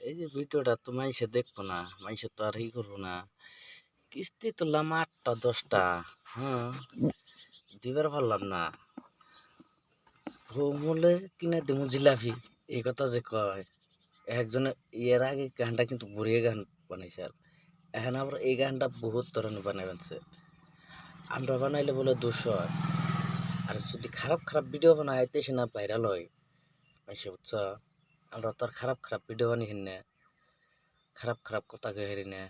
এই যে ভিডিওটা তো মাইসে দেখবো না, মাইসে তো আর করবো না। কিস্তি তুললাম 8টা 10টা, হ্যাঁ, দিবার পারলাম না। হোম হলে কিনে দেবো জিলাপি, এই কথা যে কয় একজনে। এর আগে গানটা কিন্তু বড়িয়া গান বানাইছে, আর এখন আবার এই গানটা বহুত ধরনের বানাই বানছে। আমরা বানাইলে বলে 200, আর যদি খারাপ খারাপ ভিডিও বানাইতে সে না ভাইরাল হয় মাইসে, বুঝছ? আমরা তো আর খারাপ খারাপ ভিডিও বানাই না, খারাপ খারাপ কথা কই হারি না।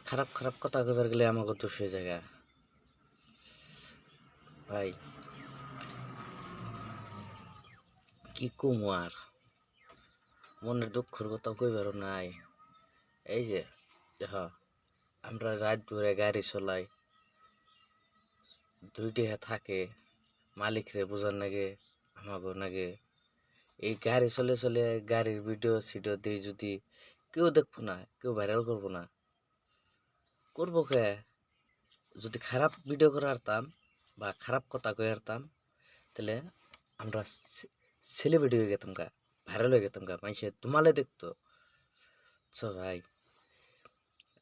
খারাপ খারাপ কথা কইবার গেলে আমাকে দোষ হয়ে যায় ভাই। কি কমু আর, মনের দুঃখের কথা কইবারও নাই। এই যে দেখ, আমরা রাত ধরে গাড়ি চলাই, দুইটা থাকে, মালিক রে বোঝার নাগে, আমাকে নাগে। এই গাড়ি চলে চলে গাড়ির ভিডিও সিডিও দিয়ে যদি কেউ দেখবো না, কেউ ভাইরাল করবো না, করবো কে? যদি খারাপ ভিডিও করে আরতাম বা খারাপ কথা কয়ে আরতাম, তাহলে আমরা সেলিব্রিটি হয়ে গেতাম গা, ভাইরাল হয়ে গেতাম গা, মানুষে তোমালে দেখতো। আচ্ছা ভাই,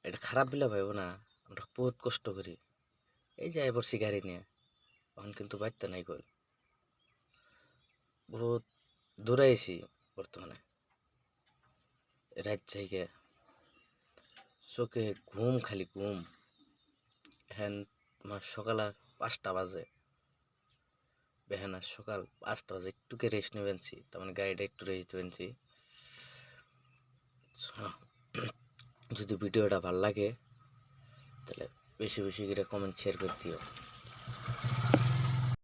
এটা খারাপ বিলা ভাইবো না, আমরা বহুত কষ্ট করি। এই যে পড়ছি গাড়ি নিয়ে, তখন কিন্তু বাইতে নাই কই, বহুত দূরে আইছি বর্তমানে। রাত জায়গা চোখে ঘুম, খালি ঘুম। এখন তোমার সকাল 5টা বাজে, বেহানা সকাল 5টা বাজে, একটুকে রেস্ট নেবেনছি, তার মানে গাড়িটা একটু রেস্ট দেবেনছি। যদি ভিডিওটা ভাল লাগে তাহলে বেশি বেশি করে কমেন্ট শেয়ার করে দিও।